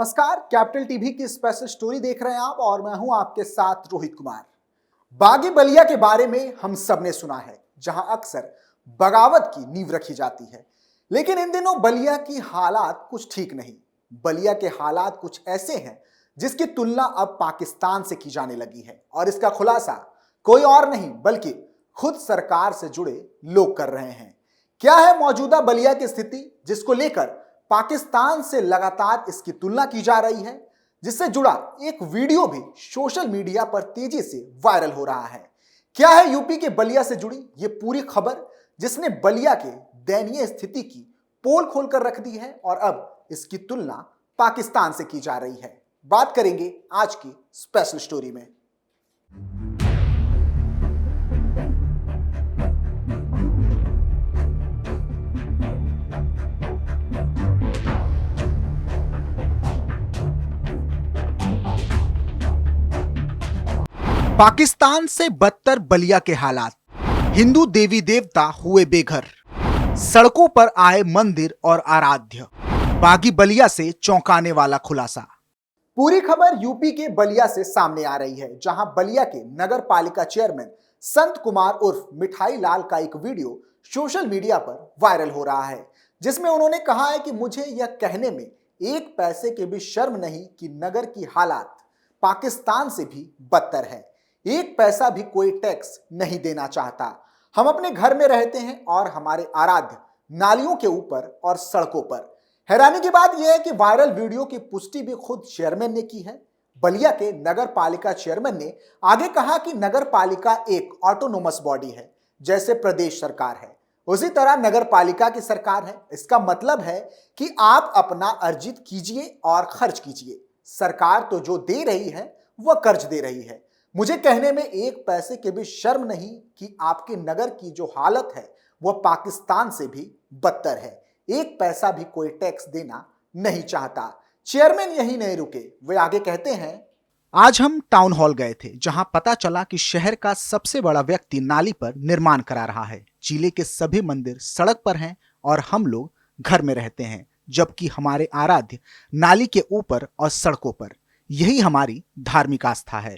नमस्कार, capital TV की special story देख रहे हैं आप और मैं हूं आपके साथ रोहित कुमार। बागी बलिया के बारे में हम सबने सुना है, जहां अक्सर बगावत की नींव रखी जाती है। लेकिन इन दिनों बलिया की हालात कुछ ठीक नहीं। बलिया के हालात कुछ ऐसे हैं जिसकी तुलना अब पाकिस्तान से की जाने लगी है और इसका खुलासा कोई और नहीं बल्कि खुद सरकार से जुड़े लोग कर रहे हैं। क्या है मौजूदा बलिया की स्थिति, जिसको लेकर पाकिस्तान से लगातार इसकी तुलना की जा रही है, जिससे जुड़ा एक वीडियो भी सोशल मीडिया पर तेजी से वायरल हो रहा है। क्या है यूपी के बलिया से जुड़ी ये पूरी खबर, जिसने बलिया के दयनीय स्थिति की पोल खोलकर रख दी है और अब इसकी तुलना पाकिस्तान से की जा रही है। बात करेंगे आज की स्पेशल स्टोरी में। पाकिस्तान से बदतर बलिया के हालात, हिंदू देवी देवता हुए बेघर, सड़कों पर आए मंदिर और आराध्य। बागी बलिया से चौंकाने वाला खुलासा। पूरी खबर यूपी के बलिया से सामने आ रही है, जहां बलिया के नगर पालिका चेयरमैन संत कुमार उर्फ मिठाई लाल का एक वीडियो सोशल मीडिया पर वायरल हो रहा है, जिसमें उन्होंने कहा है कि मुझे यह कहने में एक पैसे के भी शर्म नहीं कि नगर की हालात पाकिस्तान से भी बदतर है। एक पैसा भी कोई टैक्स नहीं देना चाहता। हम अपने घर में रहते हैं और हमारे आराध्य नालियों के ऊपर और सड़कों पर। हैरानी की बात यह है कि वायरल वीडियो की पुष्टि भी खुद चेयरमैन ने की है। बलिया के नगर पालिका चेयरमैन ने आगे कहा कि नगर पालिका एक ऑटोनोमस बॉडी है, जैसे प्रदेश सरकार है उसी तरह नगर पालिका की सरकार है। इसका मतलब है कि आप अपना अर्जित कीजिए और खर्च कीजिए। सरकार तो जो दे रही है वह कर्ज दे रही है। मुझे कहने में एक पैसे के भी शर्म नहीं कि आपके नगर की जो हालत है वह पाकिस्तान से भी बदतर है। एक पैसा भी कोई टैक्स देना नहीं चाहता। चेयरमैन यही नहीं रुके, वे आगे कहते हैं, आज हम टाउन हॉल गए थे, जहां पता चला कि शहर का सबसे बड़ा व्यक्ति नाली पर निर्माण करा रहा है। जिले के सभी मंदिर सड़क पर हैं और हम लोग घर में रहते हैं, जबकि हमारे आराध्य नाली के ऊपर और सड़कों पर। यही हमारी धार्मिक आस्था है।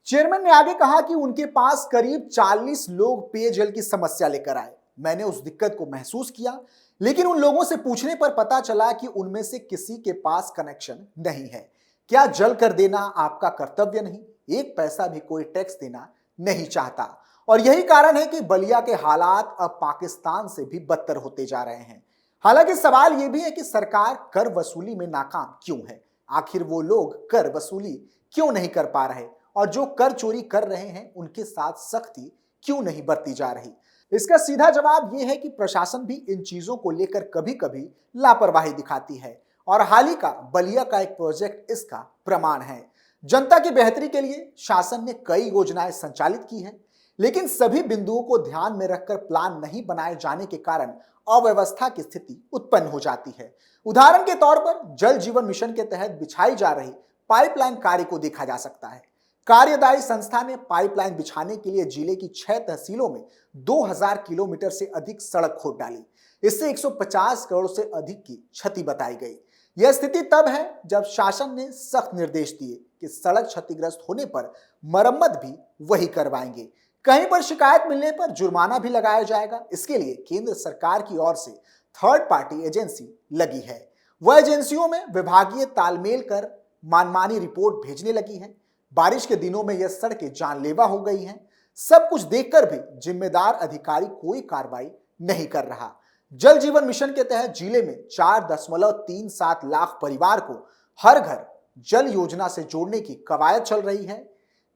चेयरमैन ने आगे कहा कि उनके पास करीब 40 लोग पेयजल की समस्या लेकर आए। मैंने उस दिक्कत को महसूस किया, लेकिन उन लोगों से पूछने पर पता चला कि उनमें से किसी के पास कनेक्शन नहीं है। क्या जल कर देना आपका कर्तव्य नहीं? एक पैसा भी कोई टैक्स देना नहीं चाहता। और यही कारण है कि बलिया के हालात अब पाकिस्तान से भी बदतर होते जा रहे हैं। हालांकि सवाल यह भी है कि सरकार कर वसूली में नाकाम क्यों है? आखिर वो लोग कर वसूली क्यों नहीं कर पा रहे और जो कर चोरी कर रहे हैं उनके साथ सख्ती क्यों नहीं बरती जा रही? इसका सीधा जवाब यह है कि प्रशासन भी इन चीजों को लेकर कभी कभी लापरवाही दिखाती है और हाल ही का बलिया का एक प्रोजेक्ट इसका प्रमाण है। जनता की बेहतरी के लिए शासन ने कई योजनाएं संचालित की हैं, लेकिन सभी बिंदुओं को ध्यान में रखकर प्लान नहीं बनाए जाने के कारण अव्यवस्था की स्थिति उत्पन्न हो जाती है। उदाहरण के तौर पर जल जीवन मिशन के तहत बिछाई जा रही पाइपलाइन कार्य को देखा जा सकता है। कार्यदायी संस्था ने पाइपलाइन बिछाने के लिए जिले की 6 तहसीलों में 2000 किलोमीटर से अधिक सड़क खोद डाली। इससे 150 करोड़ से अधिक की क्षति बताई गई। यह स्थिति तब है जब शासन ने सख्त निर्देश दिए कि सड़क क्षतिग्रस्त होने पर मरम्मत भी वही करवाएंगे। कहीं पर शिकायत मिलने पर जुर्माना भी लगाया जाएगा। इसके लिए केंद्र सरकार की ओर से थर्ड पार्टी एजेंसी लगी है। वह एजेंसियों में विभागीय तालमेल कर मनमानी रिपोर्ट भेजने लगी है। बारिश के दिनों में यह सड़कें जानलेवा हो गई हैं। सब कुछ देखकर भी जिम्मेदार अधिकारी कोई कार्रवाई नहीं कर रहा। जल जीवन मिशन के तहत जिले में 4.37 लाख परिवार को हर घर जल योजना से जोड़ने की कवायद चल रही है।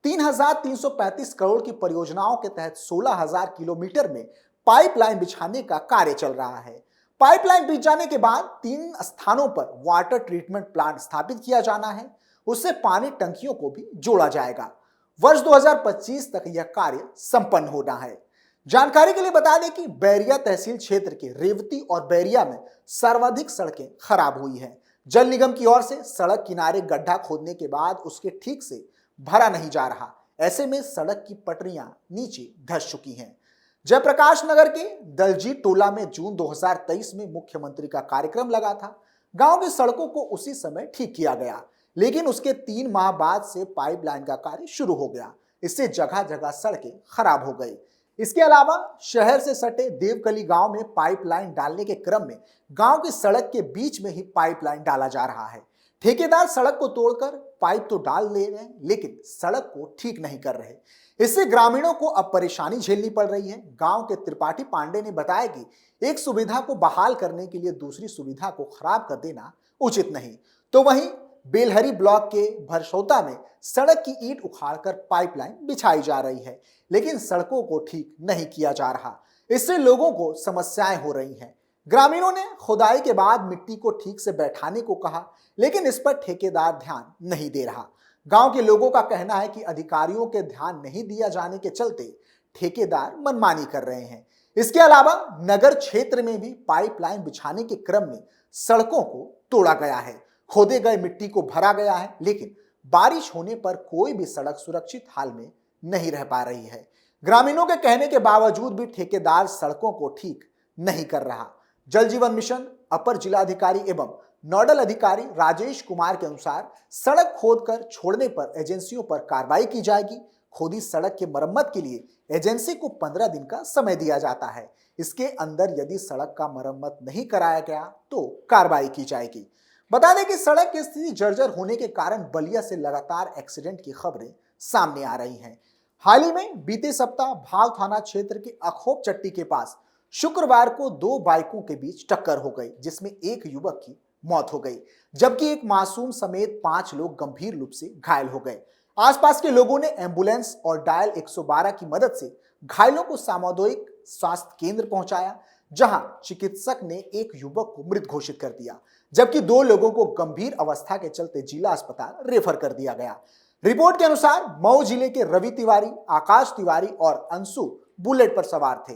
3335 करोड़ की परियोजनाओं के तहत 16000 किलोमीटर में पाइपलाइन बिछाने का कार्य चल रहा है। पाइपलाइन बिछ जाने के बाद 3 स्थानों पर वाटर ट्रीटमेंट प्लांट स्थापित किया जाना है। उससे पानी टंकियों को भी जोड़ा जाएगा। वर्ष 2025 तक यह कार्य संपन्न होना है। जानकारी के लिए बता दें कि बैरिया तहसील क्षेत्र के रेवती और बैरिया में सर्वाधिक सड़कें खराब हुई हैं। जल निगम की ओर से सड़क किनारे गड्ढा खोदने के बाद उसके ठीक से भरा नहीं जा रहा। ऐसे में सड़क की पटरियां नीचे धंस चुकी हैं। जयप्रकाश नगर के दलजीत टोला में जून 2023 में मुख्यमंत्री का कार्यक्रम लगा था। गांव की सड़कों को उसी समय ठीक किया गया, लेकिन उसके 3 माह बाद से पाइपलाइन का कार्य शुरू हो गया। इससे जगह जगह सड़कें खराब हो गई। इसके अलावा शहर से सटे देवकली गांव में पाइपलाइन डालने के क्रम में गांव की सड़क के बीच में ही पाइपलाइन डाला जा रहा है। ठेकेदार सड़क को तोड़कर पाइप तो डाल ले रहे हैं, लेकिन सड़क को ठीक नहीं कर रहे। इससे ग्रामीणों को अब परेशानी झेलनी पड़ रही है। गांव के त्रिपाठी पांडे ने बताया कि एक सुविधा को बहाल करने के लिए दूसरी सुविधा को खराब कर देना उचित नहीं। तो वहीं बेलहरी ब्लॉक के भरसौता में सड़क की ईंट उखाड़कर पाइपलाइन बिछाई जा रही है, लेकिन सड़कों को ठीक नहीं किया जा रहा। इससे लोगों को समस्याएं हो रही हैं। ग्रामीणों ने खुदाई के बाद मिट्टी को ठीक से बैठाने को कहा, लेकिन इस पर ठेकेदार ध्यान नहीं दे रहा। गांव के लोगों का कहना है कि अधिकारियों के ध्यान नहीं दिया जाने के चलते ठेकेदार मनमानी कर रहे हैं। इसके अलावा नगर क्षेत्र में भी पाइपलाइन बिछाने के क्रम में सड़कों को तोड़ा गया है, खोदे गए मिट्टी को भरा गया है, लेकिन बारिश होने पर कोई भी सड़क सुरक्षित हाल में नहीं रह पा रही है। ग्रामीणों के कहने के बावजूद भी ठेकेदार सड़कों को ठीक नहीं कर रहा। जल जीवन मिशन अपर जिलाधिकारी एवं नोडल अधिकारी राजेश कुमार के अनुसार सड़क खोदकर छोड़ने पर एजेंसियों पर कार्रवाई की जाएगी। खोदी सड़क के मरम्मत के लिए एजेंसी को 15 दिन का समय दिया जाता है। इसके अंदर यदि सड़क का मरम्मत नहीं कराया गया तो कार्रवाई की जाएगी। बता दें कि सड़क की स्थिति जर्जर होने के कारण बलिया से लगातार एक्सीडेंट की खबरें सामने आ रही हैं। हाल ही में बीते सप्ताह भाव थाना क्षेत्र के अखोप चट्टी के पास शुक्रवार को 2 बाइकों के बीच टक्कर हो गई, जिसमें एक युवक की मौत हो गई, जबकि एक मासूम समेत 5 लोग गंभीर रूप से घायल हो गए। आसपास के लोगों ने एम्बुलेंस और डायल 112 की मदद से घायलों को सामुदायिक स्वास्थ्य केंद्र पहुंचाया, जहां चिकित्सक ने एक युवक को मृत घोषित कर दिया, जबकि 2 लोगों को गंभीर अवस्था के चलते जिला अस्पताल रेफर कर दिया गया। रिपोर्ट के अनुसार मऊ जिले के रवि तिवारी, आकाश तिवारी और अंशु बुलेट पर सवार थे,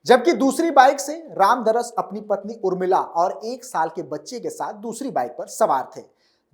जबकि दूसरी बाइक से रामदरस अपनी पत्नी उर्मिला और 1 साल के बच्चे के साथ दूसरी बाइक पर सवार थे।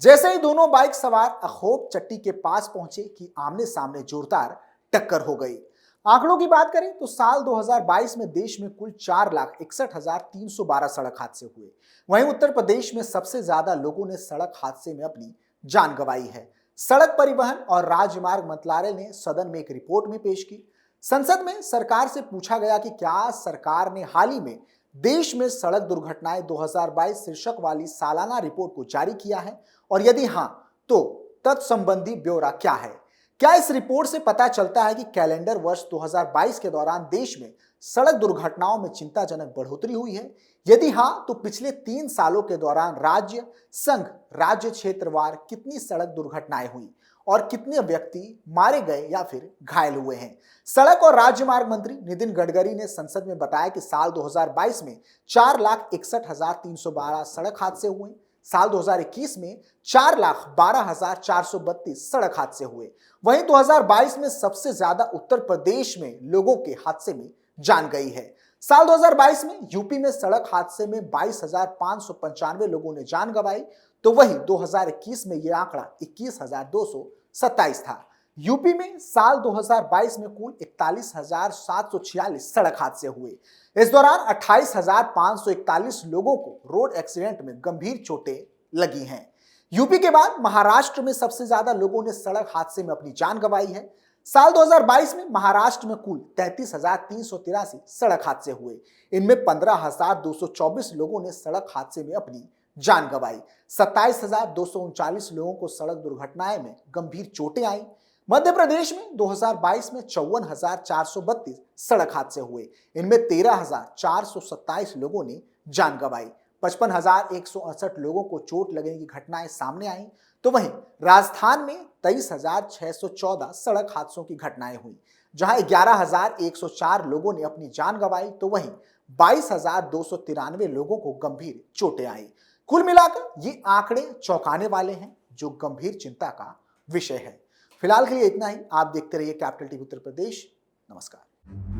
जैसे ही दोनों बाइक सवार अखोप चट्टी के पास पहुंचे कि आमने सामने जोरदार टक्कर हो गई। आंकड़ों की बात करें तो साल 2022 में देश में कुल 4,61,312 सड़क हादसे हुए। वहीं उत्तर प्रदेश में सबसे ज्यादा लोगों ने सड़क हादसे में अपनी जान गंवाई है। सड़क परिवहन और राजमार्ग मंत्रालय ने सदन में एक रिपोर्ट में पेश की। संसद में सरकार से पूछा गया कि क्या सरकार ने हाल ही में देश में सड़क दुर्घटनाएं 2022 शीर्षक वाली सालाना रिपोर्ट को जारी किया है, और यदि हां तो तत्संबंधी ब्यौरा क्या है। क्या इस रिपोर्ट से पता चलता है कि कैलेंडर वर्ष 2022 के दौरान देश में सड़क दुर्घटनाओं में चिंताजनक बढ़ोतरी हुई है। यदि हां तो पिछले 3 सालों के दौरान राज्य, संघ, राज्य क्षेत्रवार कितनी सड़क दुर्घटनाएं हुई और कितने व्यक्ति मारे गए या फिर घायल हुए हैं। सड़क और राजमार्ग मंत्री नितिन गडकरी ने संसद में बताया कि साल 2022 में 4,61,312 सड़क हादसे हुए। साल 2021 में 4,12,432 सड़क हादसे हुए। वहीं 2022 में सबसे ज्यादा उत्तर प्रदेश में लोगों के हादसे में जान गई है। साल 2022 में यूपी में सड़क हादसे में 22,595 लोगों ने जान गंवाई, तो वहीं 2021 में यह आंकड़ा 21,227 था। यूपी में साल 2022 में कुल 41,746 सड़क हादसे हुए। इस दौरान 28,541 लोगों को रोड एक्सीडेंट में गंभीर चोटें लगी हैं। यूपी के बाद महाराष्ट्र में सबसे ज्यादा लोगों ने सड़क हादसे में अपनी जान गंवाई है। साल 2022 में महाराष्ट्र में कुल 33,383 सड़क हादसे हुए। इनमें 15,224 लोगों ने सड़क हादसे में अपनी जान गंवाई। 27,239 लोगों को सड़क दुर्घटनाएं में गंभीर चोटें आई। मध्य प्रदेश में 2022 में 54,432 सड़क हादसे हुए। इनमें 13,427 लोगों ने जान गंवाई। 55,168 लोगों को चोट लगने की घटनाएं सामने आई। तो वहीं राजस्थान में 23,614 सड़क हादसों की घटनाएं हुई, जहां 11,104 लोगों ने अपनी जान गंवाई, तो वहीं 22,293 लोगों को गंभीर चोटें आई। कुल मिलाकर ये आंकड़े चौंकाने वाले हैं, जो गंभीर चिंता का विषय है। फिलहाल के लिए इतना ही। आप देखते रहिए कैपिटल टीवी उत्तर प्रदेश। नमस्कार।